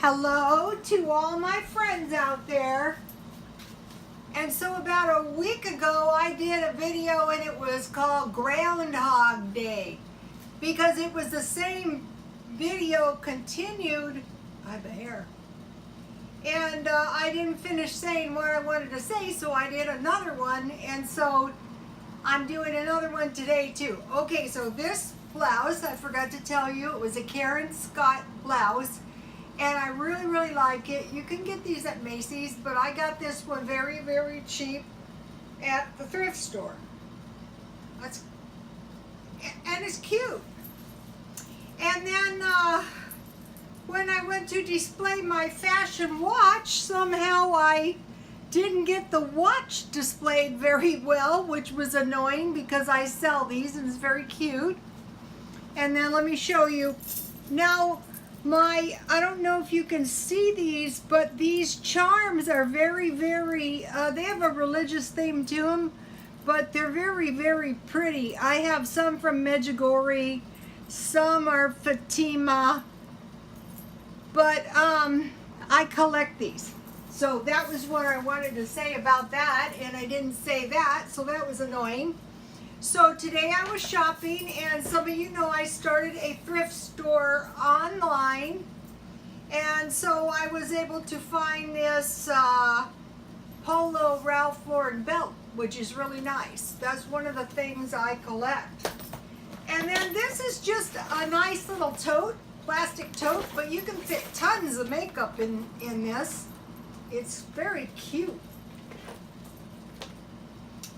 Hello to all my friends out there. And so about a week ago I did a video and it was called Groundhog Day because it was the same video continued. I have a hair. And I didn't finish saying what I wanted to say, so I did another one, and so I'm doing another one today too. Okay, so this blouse, I forgot to tell you, it was a Karen Scott blouse. And I really like it. You can get these at Macy's, but I got this one very cheap at the thrift store. And it's cute. And then when I went to display my fashion watch, somehow I didn't get the watch displayed very well, which was annoying because I sell these and it's very cute. And then let me show you. Now, I don't know if you can see these, but these charms are very, they have a religious theme to them, but they're very pretty. I have some from Medjugorje, some are Fatima, but I collect these. So that was what I wanted to say about that, and I didn't say that, so that was annoying. So today I was shopping, and some of you know I started a thrift store online, and so I was able to find this Polo Ralph Lauren belt, which is really nice. That's one of the things I collect. And then this is just a nice little tote, plastic tote, but you can fit tons of makeup in this. It's very cute.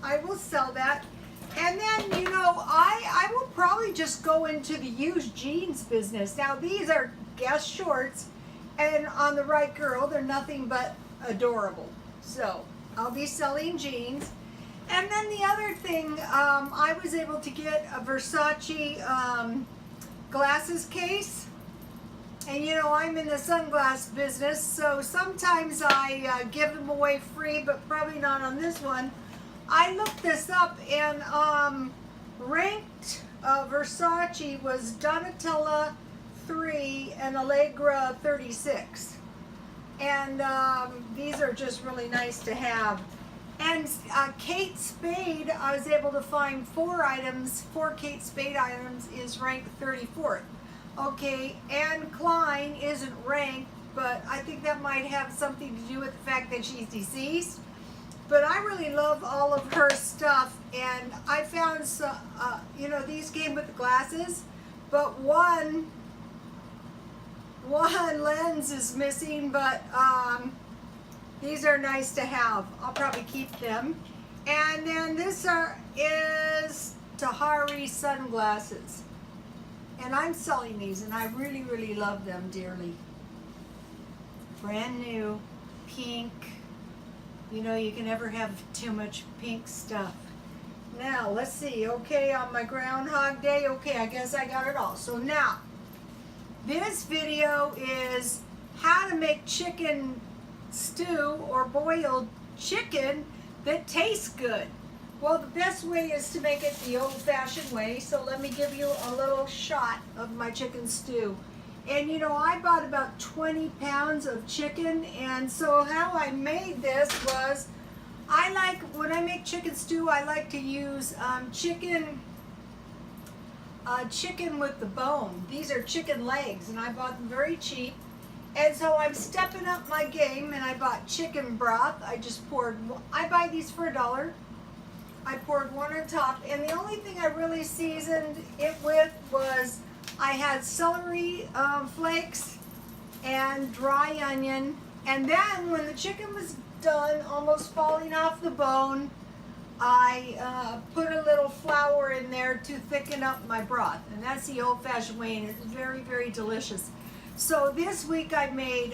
I will sell that. And then, you know, I will probably just go into the used jeans business. Now, these are Guess shorts, and on the right girl, they're nothing but adorable. So, I'll be selling jeans. And then the other thing, I was able to get a Versace glasses case. And, you know, I'm in the sunglass business, so sometimes I give them away free, but probably not on this one. I looked this up, and ranked Versace was Donatella 3 and Allegra 36. And these are just really nice to have. And Kate Spade, I was able to find 4 Kate Spade items is ranked 34th. Okay, Anne Klein isn't ranked, but I think that might have something to do with the fact that she's deceased. But I really love all of her stuff, and I found some, you know, these came with the glasses, but one lens is missing, but these are nice to have. I'll probably keep them. And then this is Tahari sunglasses, and I'm selling these, and I really love them dearly. Brand new, pink. You know, you can never have too much pink stuff. Now, let's see. Okay, on my Groundhog Day, okay, I guess I got it all. So now, this video is how to make chicken stew or boiled chicken that tastes good. Well, the best way is to make it the old-fashioned way, so let me give you a little shot of my chicken stew. And you know, I bought about 20 pounds of chicken, and so how I made this was, when I make chicken stew, I like to use chicken with the bone. These are chicken legs, and I bought them very cheap. And so I'm stepping up my game, and I bought chicken broth. I buy these for $1. I poured one on top, and the only thing I really seasoned it with was I had celery flakes and dry onion, and then when the chicken was done, almost falling off the bone, I put a little flour in there to thicken up my broth, and that's the old-fashioned way, and it's very delicious. So this week I made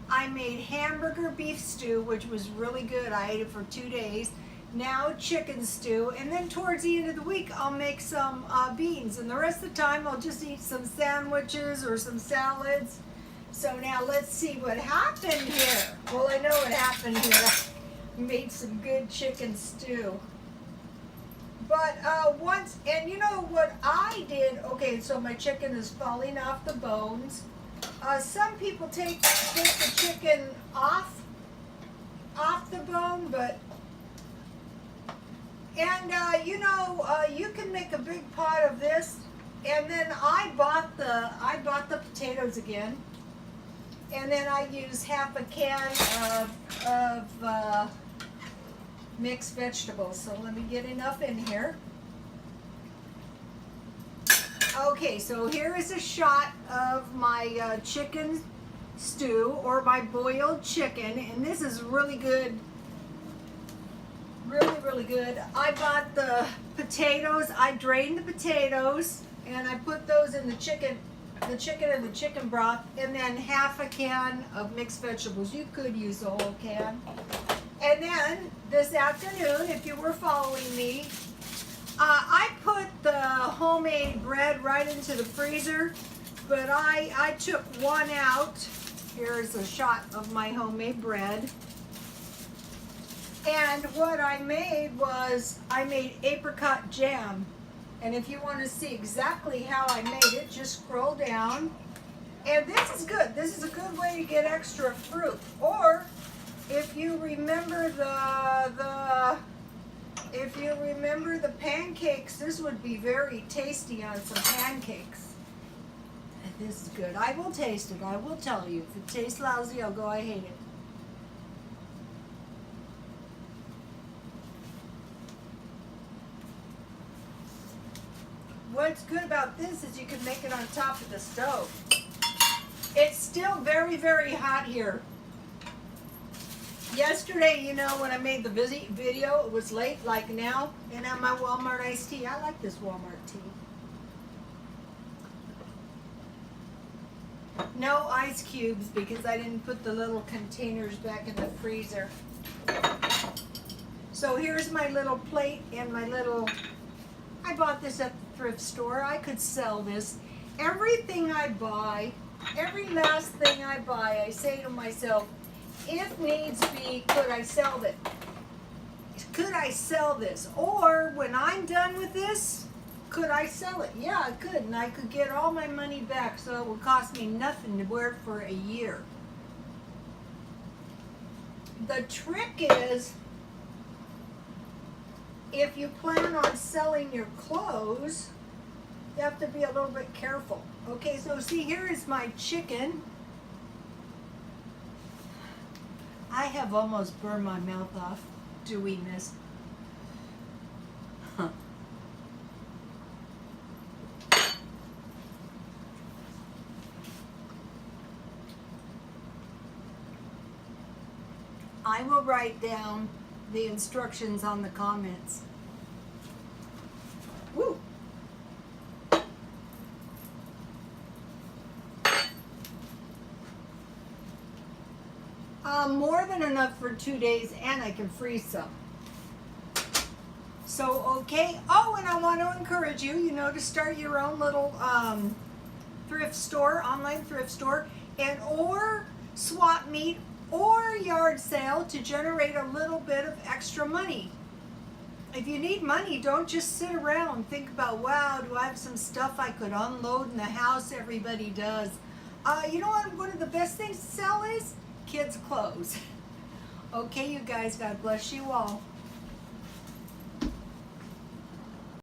hamburger beef stew, which was really good. I ate it for 2 days. Now chicken stew, and then towards the end of the week I'll make some beans, and the rest of the time I'll just eat some sandwiches or some salads. So now let's see what happened here. Well, I know what happened here. I made some good chicken stew. But and you know what I did, okay, so my chicken is falling off the bones. Some people take the chicken off the bone, but you can make a big pot of this. And then I bought the potatoes again, and then I use half a can of mixed vegetables. So let me get enough in here. Okay, so here is a shot of my chicken stew, or my boiled chicken, and this is really good. Really good. I bought the potatoes. I drained the potatoes and I put those in the chicken and the chicken broth, and then half a can of mixed vegetables. You could use the whole can. And then this afternoon, if you were following me, I put the homemade bread right into the freezer, but I took one out. Here's a shot of my homemade bread. And what I made was, I made apricot jam. And if you want to see exactly how I made it, just scroll down. And this is good. This is a good way to get extra fruit. Or if you remember the pancakes, this would be very tasty on some pancakes. This is good. I will taste it. I will tell you. If it tastes lousy, I'll go, I hate it. What's good about this is you can make it on top of the stove. It's still very, very hot here. Yesterday, when I made the video, it was late, like now, and I have my Walmart iced tea. I like this Walmart tea. No ice cubes because I didn't put the little containers back in the freezer. So here's my little plate and my little, I bought this at the thrift store. I could sell this. Everything I buy, every last thing I buy, I say to myself, if needs be, could I sell it? Could I sell this? Or when I'm done with this, could I sell it? Yeah, I could, and I could get all my money back, so it would cost me nothing to wear it for a year. The trick is, if you plan on selling your clothes, you have to be a little bit careful. Okay, so see, here is my chicken. I have almost burned my mouth off doing this. Huh. I will write down the instructions on the comments. Woo! More than enough for 2 days, and I can freeze some. So, okay. Oh, and I want to encourage you, to start your own little thrift store, online thrift store, and or swap meet or yard sale to generate a little bit of extra money. If you need money, don't just sit around and think about, wow, do I have some stuff I could unload in the house? Everybody does. You know what? One of the best things to sell is kids' clothes. Okay, you guys, God bless you all.